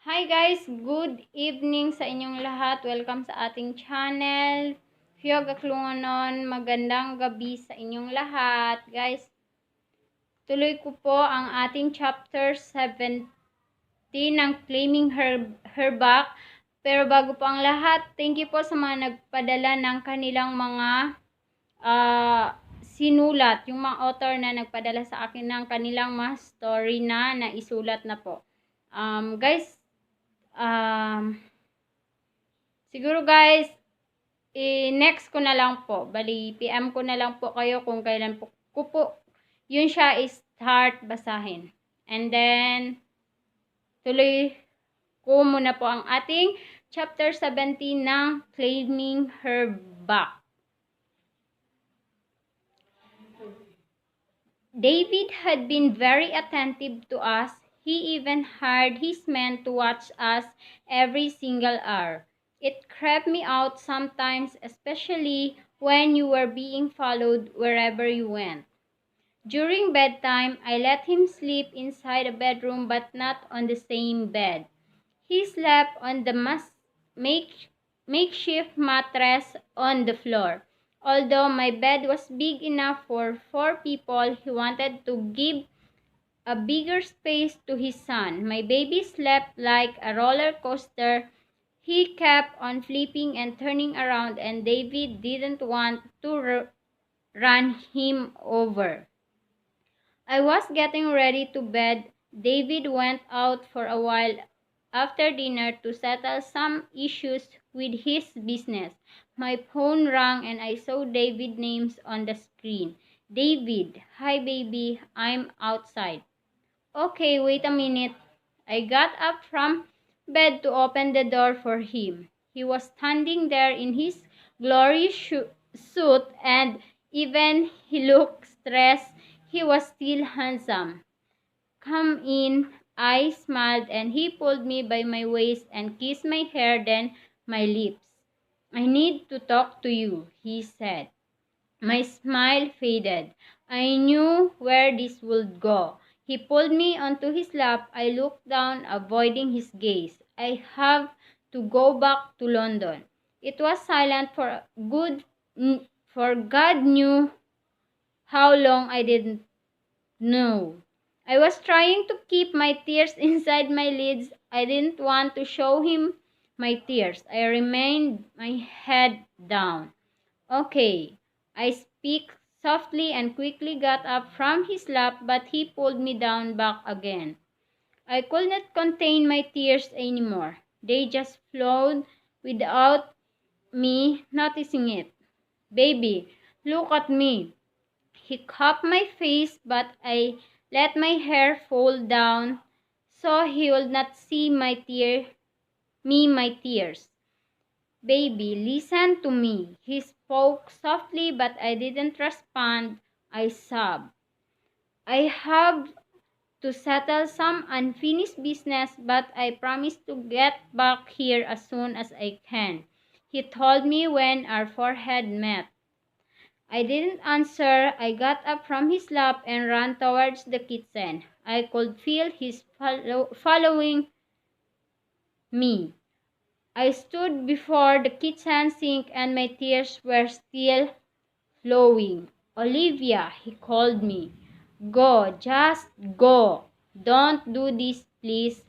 Hi guys, good evening sa inyong lahat. Welcome sa ating channel. Fiyog aklungonon, magandang gabi sa inyong lahat. Guys, tuloy ko po ang ating chapter 17 ng Claiming Her Back. Pero bago po ang lahat, thank you po sa mga nagpadala ng kanilang mga sinulat. Yung mga author na nagpadala sa akin ng kanilang mga story na naisulat na po. Guys, siguro guys, next ko na lang po. Bali, PM ko na lang po kayo kung kailan po ko po yun siya start basahin. And then, tuloy ko muna po ang ating chapter 17 ng Claiming Her Back. David had been very attentive to us. He even hired his men to watch us every single hour. It crept me out sometimes, especially when you were being followed wherever you went. During bedtime, I let him sleep inside a bedroom but not on the same bed. He slept on the makeshift mattress on the floor. Although my bed was big enough for 4 people, he wanted to give a bigger space to his son. My baby slept like a roller coaster. He kept on flipping and turning around, and David didn't want to run him over. I was getting ready to bed. David went out for a while after dinner to settle some issues with his business. My phone rang and I saw David's names on the screen. David, hi baby, I'm outside. Okay, wait a minute. I got up from bed to open the door for him. He was standing there in his glorious suit, and even he looked stressed, he was still handsome. Come in, I smiled, and he pulled me by my waist and kissed my hair, then my lips. I need to talk to you, he said. My smile faded. I knew where this would go. He pulled me onto his lap. I looked down, avoiding his gaze. I have to go back to London. It was silent for God knew how long. I didn't know. I was trying to keep my tears inside my lids. I didn't want to show him my tears. I remained my head down. Okay, I speak softly and quickly got up from his lap, but he pulled me down back again. I could not contain my tears anymore. They just flowed without me noticing it. Baby, look at me. He cupped my face, but I let my hair fall down so he would not see my tears. Baby, listen to me. He spoke softly, but I didn't respond. I sobbed. I have to settle some unfinished business, but I promise to get back here as soon as I can, he told me when our forehead met. I didn't answer. I got up from his lap and ran towards the kitchen. I could feel his following me. I stood before the kitchen sink and my tears were still flowing. Olivia, he called me. Go, just go. Don't do this, please.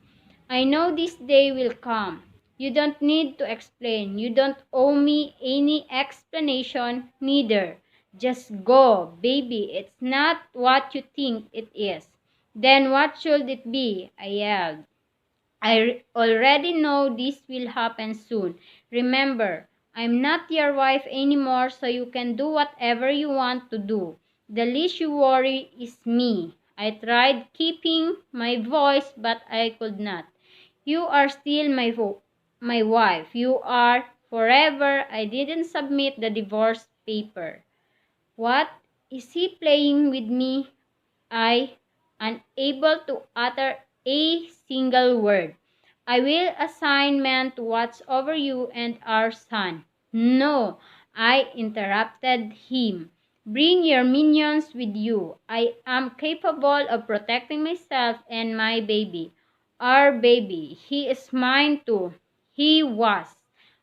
I know this day will come. You don't need to explain. You don't owe me any explanation, neither. Just go, baby. It's not what you think it is. Then what should it be? I yelled. I already know this will happen soon. Remember, I'm not your wife anymore, so you can do whatever you want to do. The least you worry is me. I tried keeping my voice, but I could not. You are still my wife. You are forever. I didn't submit the divorce paper. What? Is he playing with me? I, unable to utter a single word. I will assign men to watch over you and our son. No, I interrupted him. Bring your minions with you. I am capable of protecting myself and my baby. our baby. He is mine too. He was.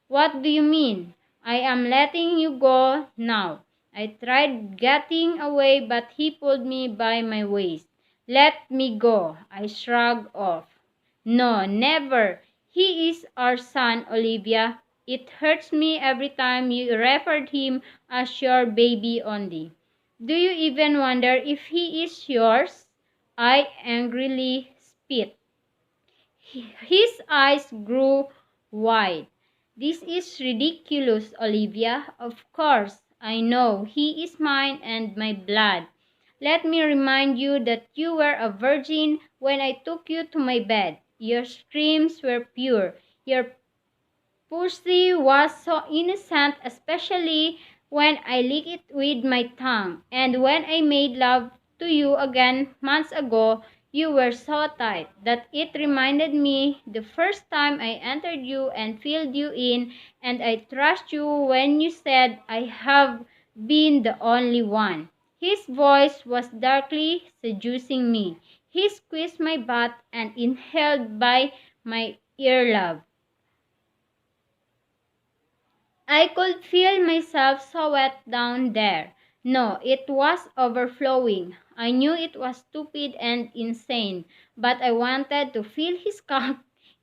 What do you mean? I am letting you go now. I tried getting away, but he pulled me by my waist. Let me go. I shrugged off. No, never. He is our son, Olivia. It hurts me every time you referred him as your baby only. Do you even wonder if he is yours? I angrily spit. His eyes grew wide. This is ridiculous, Olivia. Of course, I know he is mine and my blood. Let me remind you that you were a virgin when I took you to my bed. Your screams were pure. Your pussy was so innocent, especially when I licked it with my tongue. And when I made love to you again months ago, you were so tight that it reminded me the first time I entered you and filled you in, and I trust you when you said I have been the only one. His voice was darkly seducing me. He squeezed my butt and inhaled by my earlobe. I could feel myself so wet down there. No, it was overflowing. I knew it was stupid and insane, but I wanted to feel his cock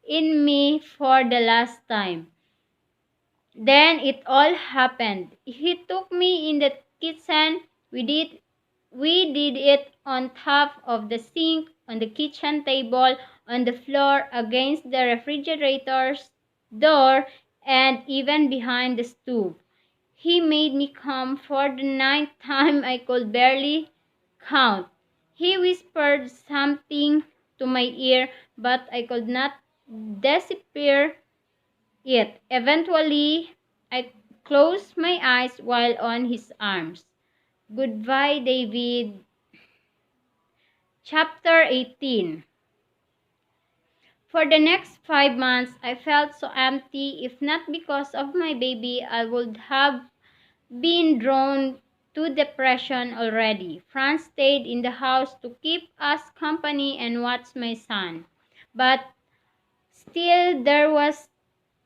in me for the last time. Then it all happened. He took me in the kitchen. We did it on top of the sink, on the kitchen table, on the floor, against the refrigerator's door, and even behind the stove. He made me come for the ninth time. I could barely count. He whispered something to my ear, but I could not decipher it. Eventually, I closed my eyes while on his arms. Goodbye, David. Chapter 18. For the next 5 months, I felt so empty. If not because of my baby, I would have been drawn to depression already. Franz stayed in the house to keep us company and watch my son. But still, there was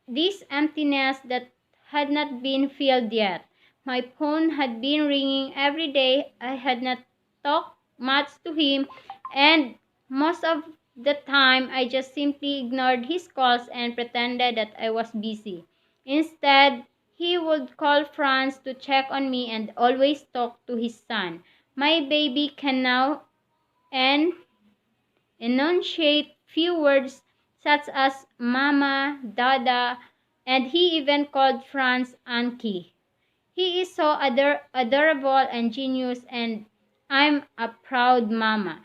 this emptiness that had not been filled yet. My phone had been ringing every day. I had not talked much to him, and most of the time I just simply ignored his calls and pretended that I was busy. Instead, he would call Franz to check on me and always talk to his son. My baby can now and enunciate few words such as mama, dada, and he even called Franz Anki. He is so adorable and genius, and I'm a proud mama.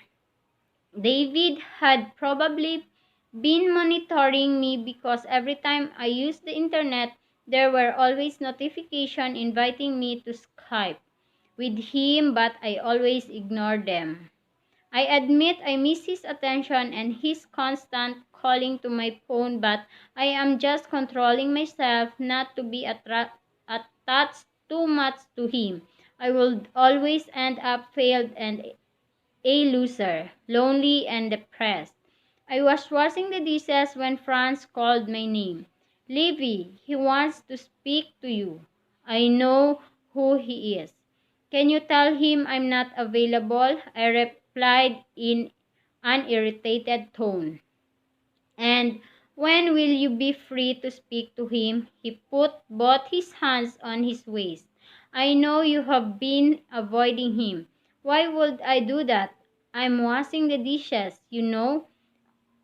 David had probably been monitoring me because every time I used the internet, there were always notifications inviting me to Skype with him, but I always ignored them. I admit I miss his attention and his constant calling to my phone, but I am just controlling myself not to be attached too much to him. I will always end up failed and a loser, lonely and depressed. I was washing the dishes when Franz called my name. Livy, he wants to speak to you. I know who he is. Can you tell him I'm not available? I replied in an irritated tone. And when will you be free to speak to him? He put both his hands on his waist. I know you have been avoiding him. Why would I do that? I'm washing the dishes, you know.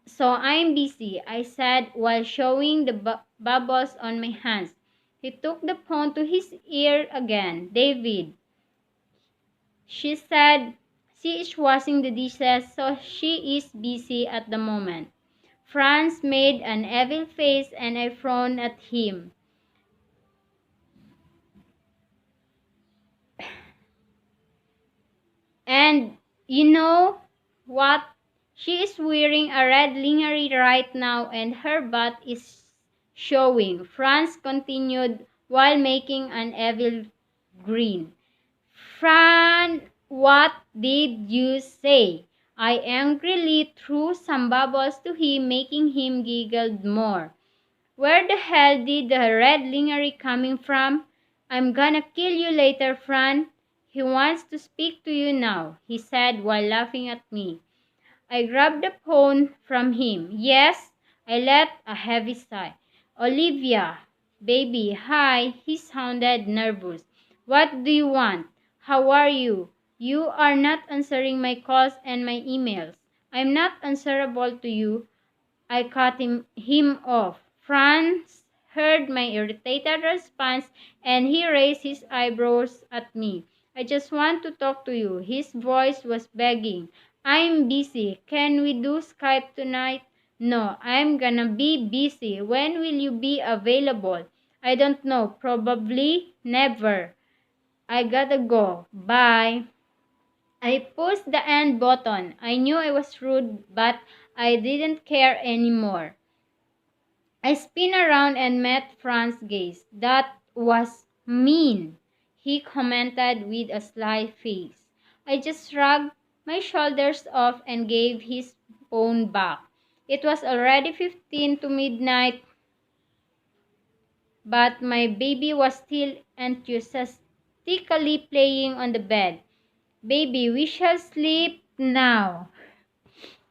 So I'm busy, I said while showing the bubbles on my hands. He took the phone to his ear again. David, she said, she is washing the dishes, so she is busy at the moment. Franz made an evil face and I frowned at him. And you know what? She is wearing a red lingerie right now and her butt is showing. Franz continued while making an evil grin. Fran, what did you say? I angrily threw some bubbles to him, making him giggle more. Where the hell did the red lingerie coming from? I'm gonna kill you later, Fran. He wants to speak to you now, he said while laughing at me. I grabbed the phone from him. Yes, I let a heavy sigh. Olivia, baby, hi. He sounded nervous. What do you want? How are you? You are not answering my calls and my emails. I'm not answerable to you. I cut him off. Franz heard my irritated response and he raised his eyebrows at me. I just want to talk to you. His voice was begging. I'm busy. Can we do Skype tonight? No, I'm gonna be busy. When will you be available? I don't know. Probably never. I gotta go. Bye. I pushed the end button. I knew I was rude, but I didn't care anymore. I spun around and met Franz's gaze. That was mean, he commented with a sly face. I just shrugged my shoulders off and gave his phone back. It was already 15 to midnight, but my baby was still enthusiastically playing on the bed. Baby, we shall sleep now.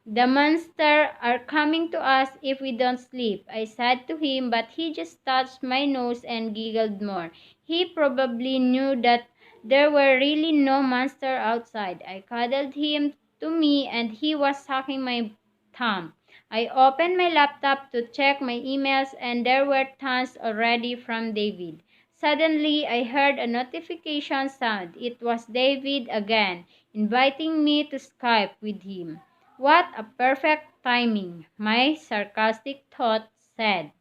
The monsters are coming to us if we don't sleep, I said to him, but he just touched my nose and giggled more. He probably knew that there were really no monsters outside. I cuddled him to me and he was sucking my thumb. I opened my laptop to check my emails and there were tons already from David. Suddenly, I heard a notification sound. It was David again, inviting me to Skype with him. What a perfect timing, my sarcastic thought said.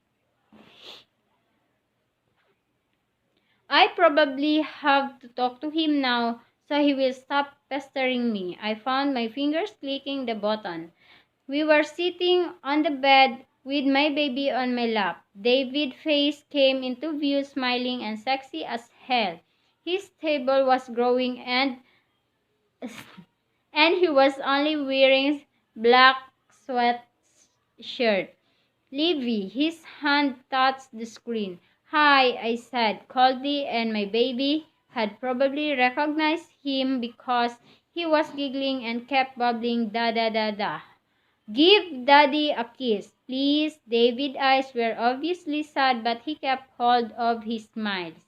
I probably have to talk to him now so he will stop pestering me. I found my fingers clicking the button. We were sitting on the bed with my baby on my lap. David's face came into view, smiling and sexy as hell. His table was growing and he was only wearing black sweatshirt. Livy, his hand touched the screen. Hi, I said coldly, and my baby had probably recognized him because he was giggling and kept babbling da da da da. Give daddy a kiss, please. David's eyes were obviously sad, but he kept hold of his smiles.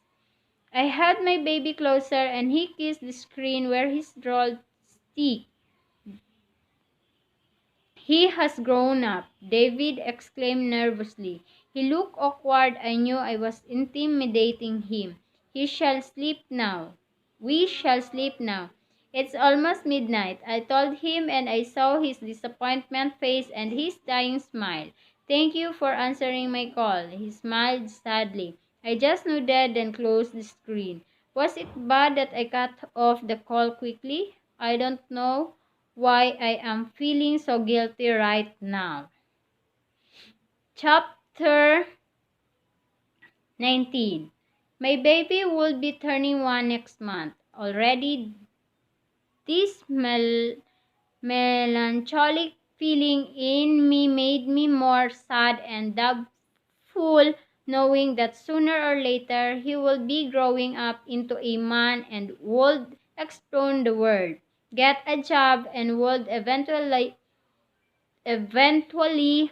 I held my baby closer and he kissed the screen where his droll stick. He has grown up, David exclaimed nervously. He looked awkward. I knew I was intimidating him. He shall sleep now. We shall sleep now. It's almost midnight, I told him, and I saw his disappointment face and his dying smile. Thank you for answering my call. He smiled sadly. I just nodded and closed the screen. Was it bad that I cut off the call quickly? I don't know why I am feeling so guilty right now. Chapter 19. My baby will be turning 1 next month. Already, this melancholic feeling in me made me more sad and doubtful, knowing that sooner or later he will be growing up into a man and would explore the world, get a job, and would eventually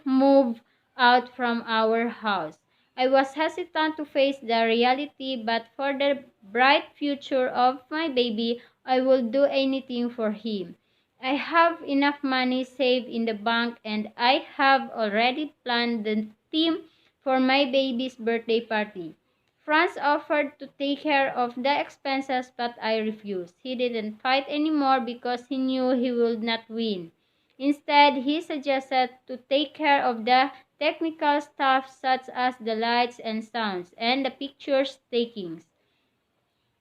move out from our house. I was hesitant to face the reality, but for the bright future of my baby, I will do anything for him. I have enough money saved in the bank and I have already planned the theme for my baby's birthday party. Franz offered to take care of the expenses, but I refused. He didn't fight anymore because he knew he would not win. Instead, he suggested to take care of the technical stuff such as the lights and sounds and the pictures takings.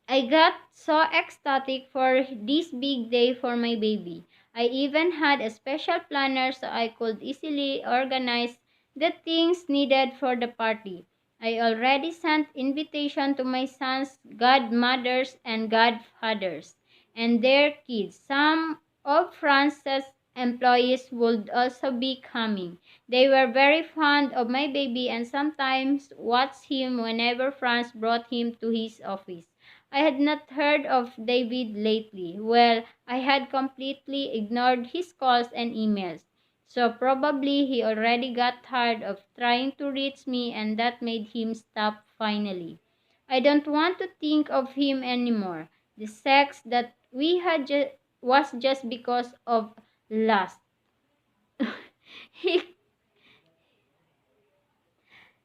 I got so ecstatic for this big day for my baby. I even had a special planner so I could easily organize the things needed for the party. I already sent invitation to my son's godmothers and godfathers and their kids. Some of France's employees would also be coming. They were very fond of my baby and sometimes watched him whenever Franz brought him to his office. I had not heard of David lately. Well, I had completely ignored his calls and emails. So probably he already got tired of trying to reach me and that made him stop finally. I don't want to think of him anymore. The sex that we had was just because of lust. he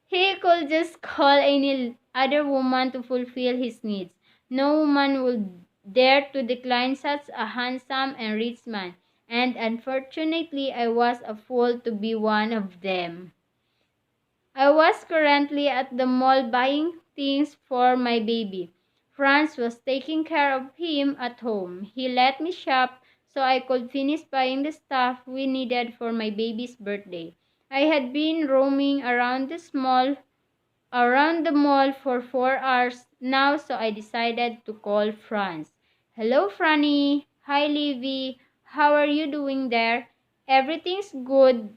he could just call any other woman to fulfill his needs. No woman would dare to decline such a handsome and rich man, and unfortunately I was a fool to be one of them. I was currently at the mall buying things for my baby. Franz was taking care of him at home. He let me shop so I could finish buying the stuff we needed for my baby's birthday. I had been roaming around the mall for 4 hours now, so I decided to call Franz. Hello, Franny. Hi, Livy. How are you doing there? Everything's good.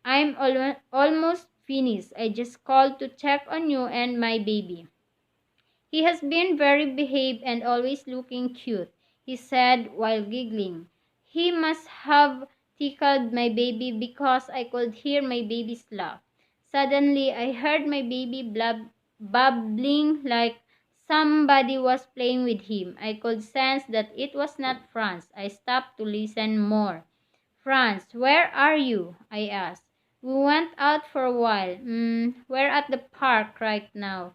I'm almost finished. I just called to check on you and my baby. He has been very behaved and always looking cute, he said while giggling. He must have tickled my baby because I could hear my baby's laugh. Suddenly, I heard my baby babbling like somebody was playing with him. I could sense that it was not Franz. I stopped to listen more. Franz, where are you? I asked. We went out for a while. We're at the park right now.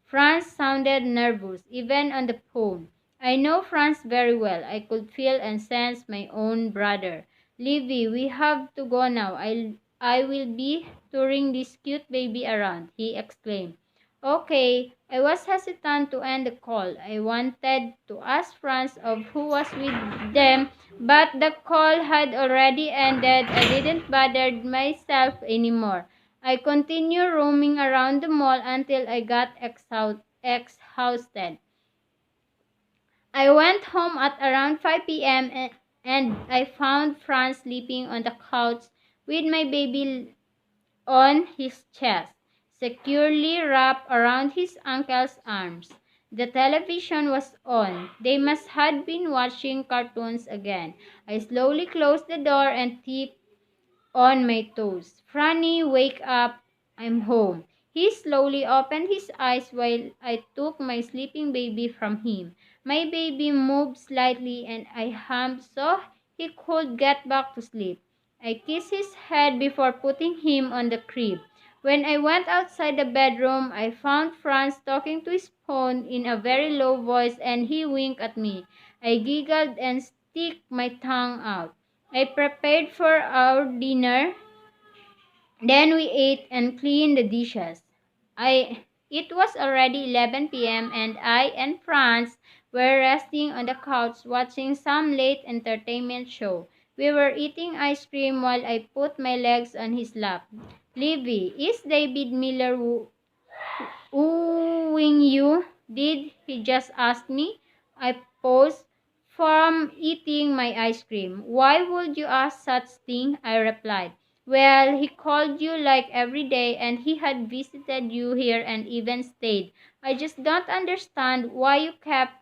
Franz sounded nervous, even on the phone. I know Franz very well. I could feel and sense my own brother. Livy, we have to go now. I will be touring this cute baby around, he exclaimed. Okay, I was hesitant to end the call. I wanted to ask Franz of who was with them, but the call had already ended. I didn't bother myself anymore. I continued roaming around the mall until I got exhausted. I went home at around 5 p.m. and I found Franz sleeping on the couch with my baby on his chest, securely wrapped around his uncle's arms. The television was on. They must have been watching cartoons again. I slowly closed the door and tipped on my toes. Franny, wake up. I'm home. He slowly opened his eyes while I took my sleeping baby from him. My baby moved slightly and I hummed so he could get back to sleep. I kissed his head before putting him on the crib. When I went outside the bedroom, I found Franz talking to his phone in a very low voice and he winked at me. I giggled and stuck my tongue out. I prepared for our dinner. Then we ate and cleaned the dishes. It was already 11 p.m. and I and Franz were resting on the couch watching some late entertainment show. We were eating ice cream while I put my legs on his lap. Livy, is David Miller wooing you? Did he just ask me? I paused from eating my ice cream. Why would you ask such thing? I replied. Well, he called you like every day and he had visited you here and even stayed. I just don't understand why you kept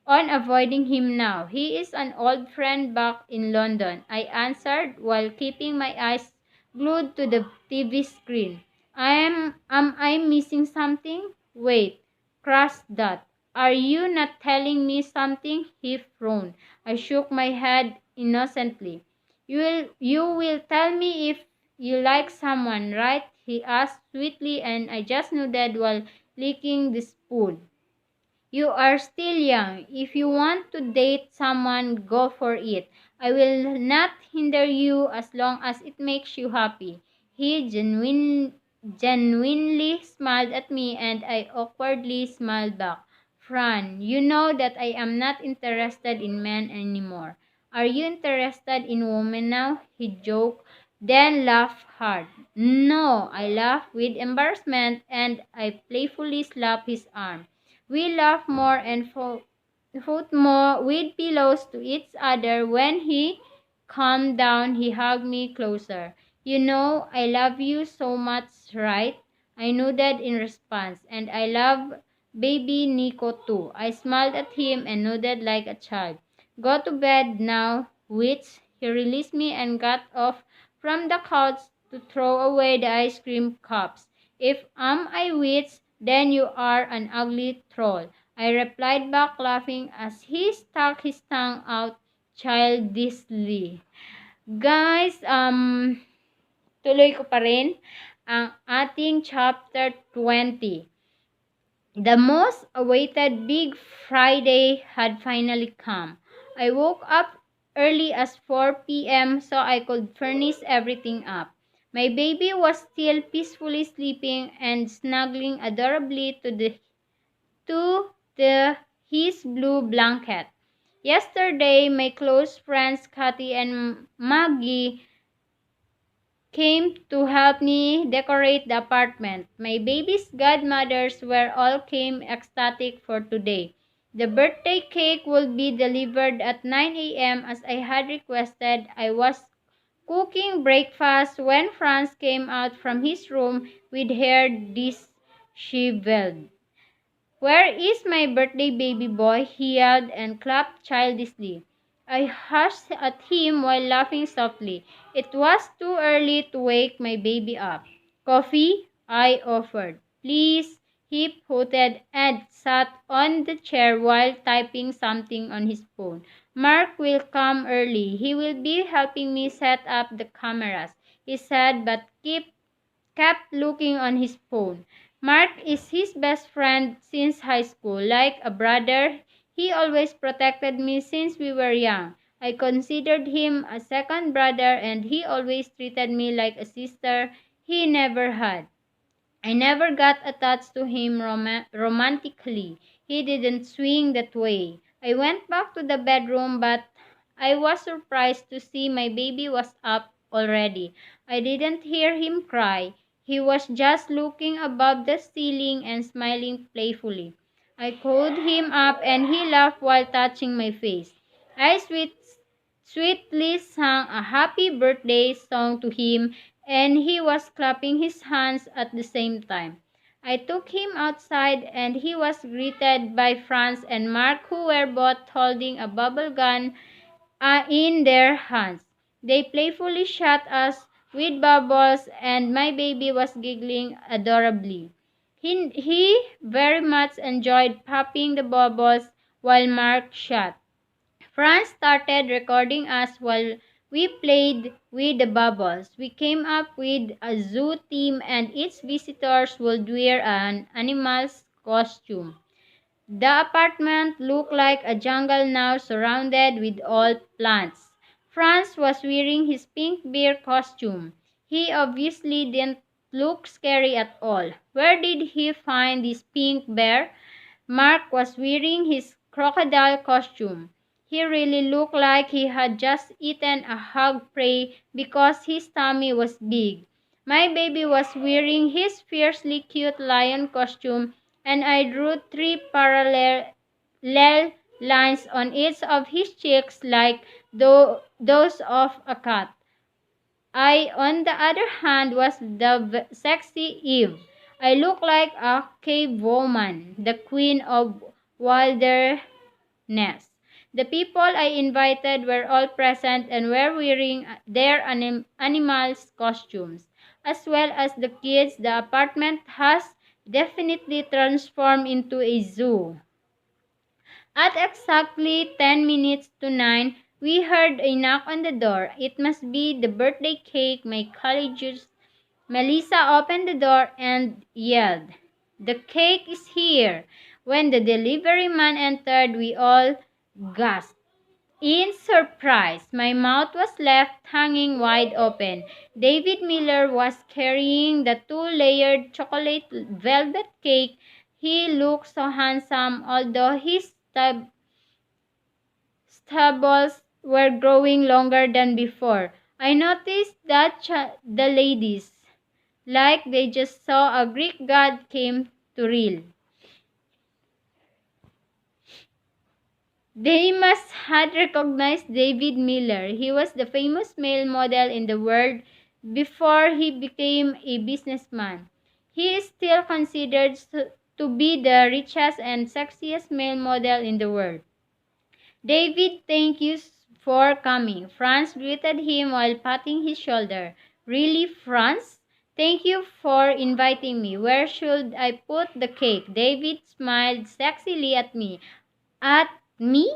on avoiding him now. He is an old friend back in London, I answered while keeping my eyes glued to the TV screen. Am I missing something? Wait, crush that. Are you not telling me something? He frowned. I shook my head innocently. You will tell me if you like someone, right? He asked sweetly and I just nodded while licking the spoon. You are still young. If you want to date someone, go for it. I will not hinder you as long as it makes you happy. He genuinely smiled at me and I awkwardly smiled back. Fran, you know that I am not interested in men anymore. Are you interested in women now? He joked, then laughed hard. No, I laughed with embarrassment and I playfully slapped his arm. We laughed more and fought more with pillows to each other when he calmed down, he hugged me closer. You know, I love you so much, right? I nodded in response. And I love baby Nico too. I smiled at him and nodded like a child. Go to bed now, witch. He released me and got off from the couch to throw away the ice cream cups. If I witch, then you are an ugly troll. I replied back laughing as he stuck his tongue out childishly. Guys, tuloy ko pa rin ang ating chapter 20. The most awaited Big Friday had finally come. I woke up early as 4 p.m. so I could furnish everything up. My baby was still peacefully sleeping and snuggling adorably to his blue blanket. Yesterday, my close friends Kathy and Maggie came to help me decorate the apartment. My baby's godmothers were all came ecstatic for today. The birthday cake will be delivered at 9 a.m. as I had requested. I was cooking breakfast when Franz came out from his room with hair disheveled. Where is my birthday baby boy? He yelled and clapped childishly. I hushed at him while laughing softly. It was too early to wake my baby up. Coffee? I offered. Please, he hooted and sat on the chair while typing something on his phone. Mark will come early. He will be helping me set up the cameras, he said, but kept looking on his phone. Mark is his best friend since high school. Like a brother, he always protected me since we were young. I considered him a second brother and he always treated me like a sister he never had. I never got attached to him romantically. He didn't swing that way. I went back to the bedroom, but I was surprised to see my baby was up already. I didn't hear him cry. He was just looking above the ceiling and smiling playfully. I called him up and he laughed while touching my face. I sweetly sang a happy birthday song to him and he was clapping his hands at the same time. I took him outside and he was greeted by Franz and Mark who were both holding a bubble gun in their hands. They playfully shot us with bubbles and my baby was giggling adorably. He very much enjoyed popping the bubbles while Mark shot. Franz started recording us while we played with the bubbles. We came up with a zoo theme and each visitors would wear an animal's costume. The apartment looked like a jungle now surrounded with all plants. Franz was wearing his pink bear costume. He obviously didn't look scary at all. Where did he find this pink bear? Mark was wearing his crocodile costume. He really looked like he had just eaten a hog prey because his tummy was big. My baby was wearing his fiercely cute lion costume and I drew three parallel lines on each of his cheeks like those of a cat. I, on the other hand, was the sexy Eve. I looked like a cave woman, the queen of wilderness. The people I invited were all present and were wearing their animals' costumes. As well as the kids, the apartment has definitely transformed into a zoo. At exactly 10 minutes to 9, we heard a knock on the door. It must be the birthday cake. My colleagues, Melissa opened the door and yelled, "The cake is here!" When the delivery man entered, we all gasped. In surprise, my mouth was left hanging wide open. David Miller was carrying the two-layered chocolate velvet cake. He looked so handsome, although his stubbles were growing longer than before. I noticed that the ladies, like they just saw a Greek god came to real. They must had recognized David Miller. He was the famous male model in the world before he became a businessman. He is still considered to be the richest and sexiest male model in the world. David, thank you for coming. Franz greeted him while patting his shoulder. Really, Franz? Thank you for inviting me. Where should I put the cake? David smiled sexily at me. At me?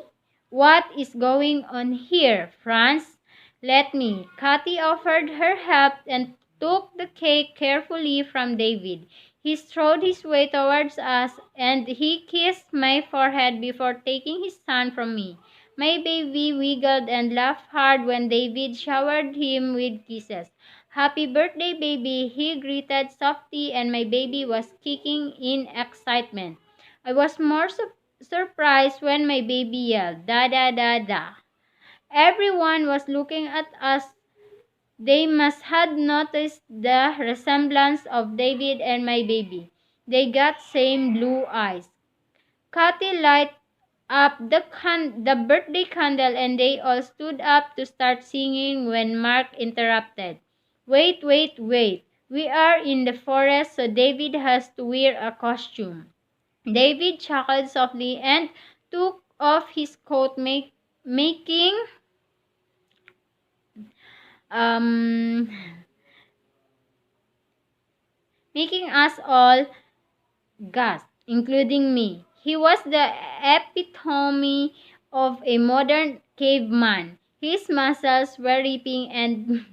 What is going on here, Franz? Let me. Kathy offered her help and took the cake carefully from David. He strode his way towards us and he kissed my forehead before taking his hand from me. My baby wiggled and laughed hard when David showered him with kisses. Happy birthday, baby, he greeted softly, and my baby was kicking in excitement. I was more surprised when my baby yelled, "Da da da da." Everyone was looking at us. They must have noticed the resemblance of David and my baby. They got same blue eyes. Kathy lighted up the birthday candle and they all stood up to start singing when Mark interrupted. Wait, wait, wait. We are in the forest, so David has to wear a costume. David chuckled softly and took off his coat, making um making us all gasp, including me. He was the epitome of a modern caveman. His muscles were ripping and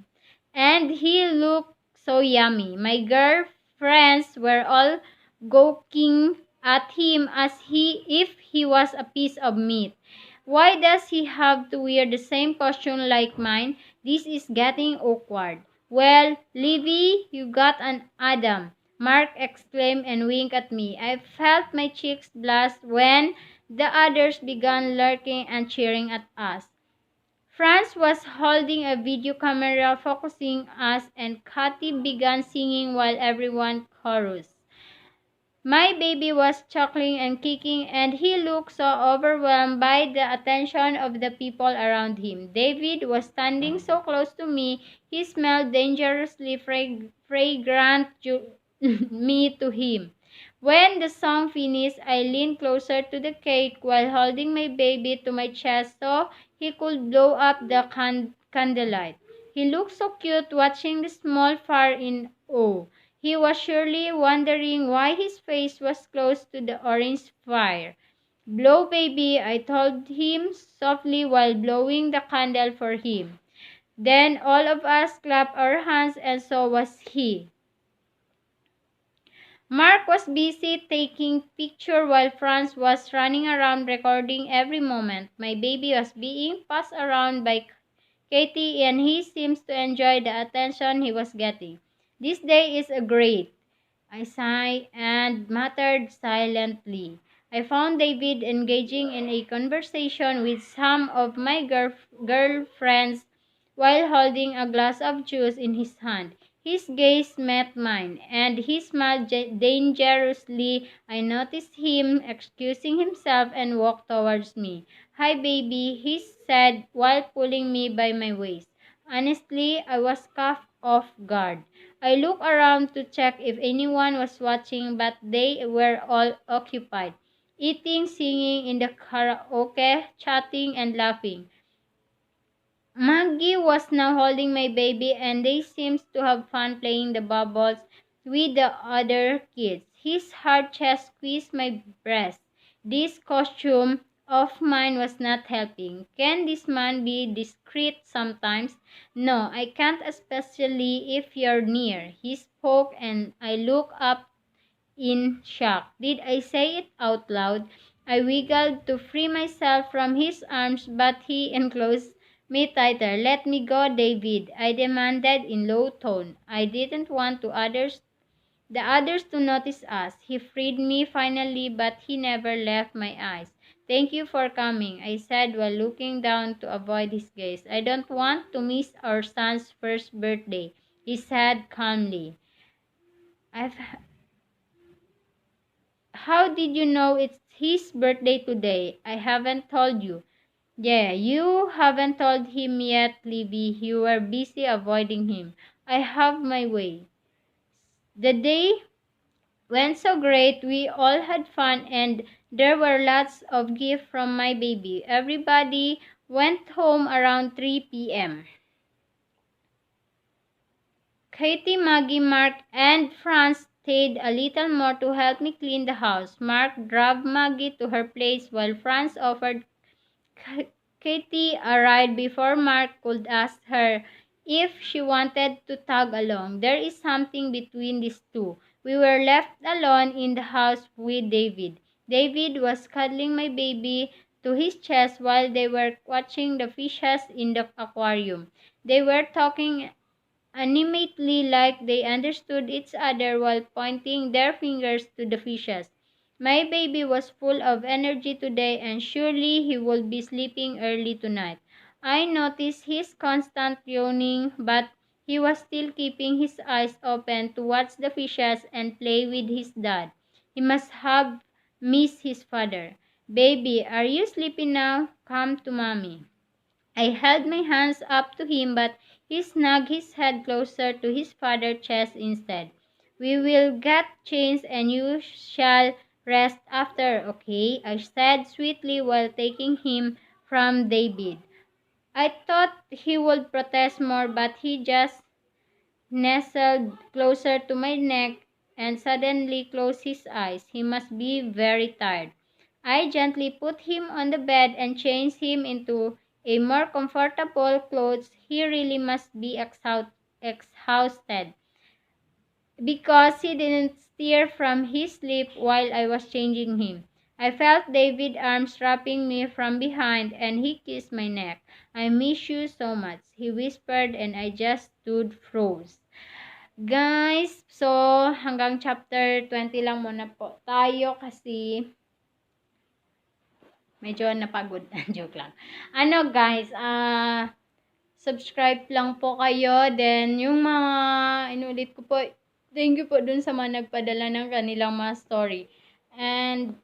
and he looked so yummy. My girlfriends were all gawking at him as if he was a piece of meat. Why does he have to wear the same costume like mine? This is getting awkward. Well, Livy, you got an Adam, Mark exclaimed and winked at me. I felt my cheeks blush when the others began lurking and cheering at us. Franz was holding a video camera focusing us, and Kathy began singing while everyone chorused. My baby was chuckling and kicking, and he looked so overwhelmed by the attention of the people around him. David was standing so close to me, he smelled dangerously fragrant me to him. When the song finished, I leaned closer to the cake while holding my baby to my chest so he could blow up the candlelight. He looked so cute watching the small fire in awe. He was surely wondering why his face was close to the orange fire. Blow, baby, I told him softly while blowing the candle for him. Then all of us clapped our hands, and so was he. Mark was busy taking pictures while Franz was running around recording every moment. My baby was being passed around by Katie, and he seems to enjoy the attention he was getting. This day is a great, I sighed and muttered silently. I found David engaging in a conversation with some of my girlfriends while holding a glass of juice in his hand. His gaze met mine, and he smiled dangerously. I noticed him excusing himself and walked towards me. "Hi, baby," he said while pulling me by my waist. Honestly, I was caught off guard. I looked around to check if anyone was watching, but they were all occupied, eating, singing in the karaoke, chatting, and laughing. Maggie was now holding my baby, and they seemed to have fun playing the bubbles with the other kids. His hard chest squeezed my breast. This costume of mine was not helping. Can this man be discreet sometimes? No, I can't, especially if you're near. He spoke, and I looked up in shock. Did I say it out loud? I wiggled to free myself from his arms, but he enclosed me tighter. "Let me go, David," I demanded in low tone. I didn't want the others to notice us. He freed me finally, but he never left my eyes. "Thank you for coming," I said while looking down to avoid his gaze. "I don't want to miss our son's first birthday," he said calmly. I've how did you know it's his birthday today? I haven't told you. Yeah, you haven't told him yet, Libby. You were busy avoiding him. I have my way. The day went so great. We all had fun and there were lots of gifts from my baby. Everybody went home around 3 p.m. Katie, Maggie, Mark, and Franz stayed a little more to help me clean the house. Mark drove Maggie to her place while Franz offered Katie a ride before Mark could ask her if she wanted to tag along. There is something between these two. We were left alone in the house with David. David was cuddling my baby to his chest while they were watching the fishes in the aquarium. They were talking animatedly like they understood each other while pointing their fingers to the fishes. My baby was full of energy today and surely he would be sleeping early tonight. I noticed his constant yawning, but he was still keeping his eyes open to watch the fishes and play with his dad. He must have missed his father. Baby, are you sleepy now? Come to mommy. I held my hands up to him, but he snugged his head closer to his father's chest instead. We will get changed and you shall rest after, okay? I said sweetly while taking him from David. I thought he would protest more, but he just nestled closer to my neck and suddenly closed his eyes. He must be very tired. I gently put him on the bed and changed him into a more comfortable clothes. He really must be exhausted because he didn't stir from his sleep while I was changing him. I felt David's arms wrapping me from behind and he kissed my neck. I miss you so much, he whispered, and I just stood froze. Guys, so hanggang chapter 20 lang muna po tayo kasi medyo napagod. Joke lang. Ano guys, subscribe lang po kayo. Then, yung mga inulit ko po, thank you po dun sa mga nagpadala ng kanilang mga story. And,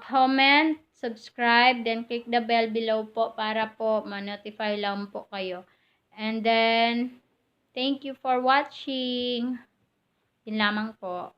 comment, subscribe, then click the bell below po para po ma-notify lang po kayo. And then, thank you for watching. Yun lamang po.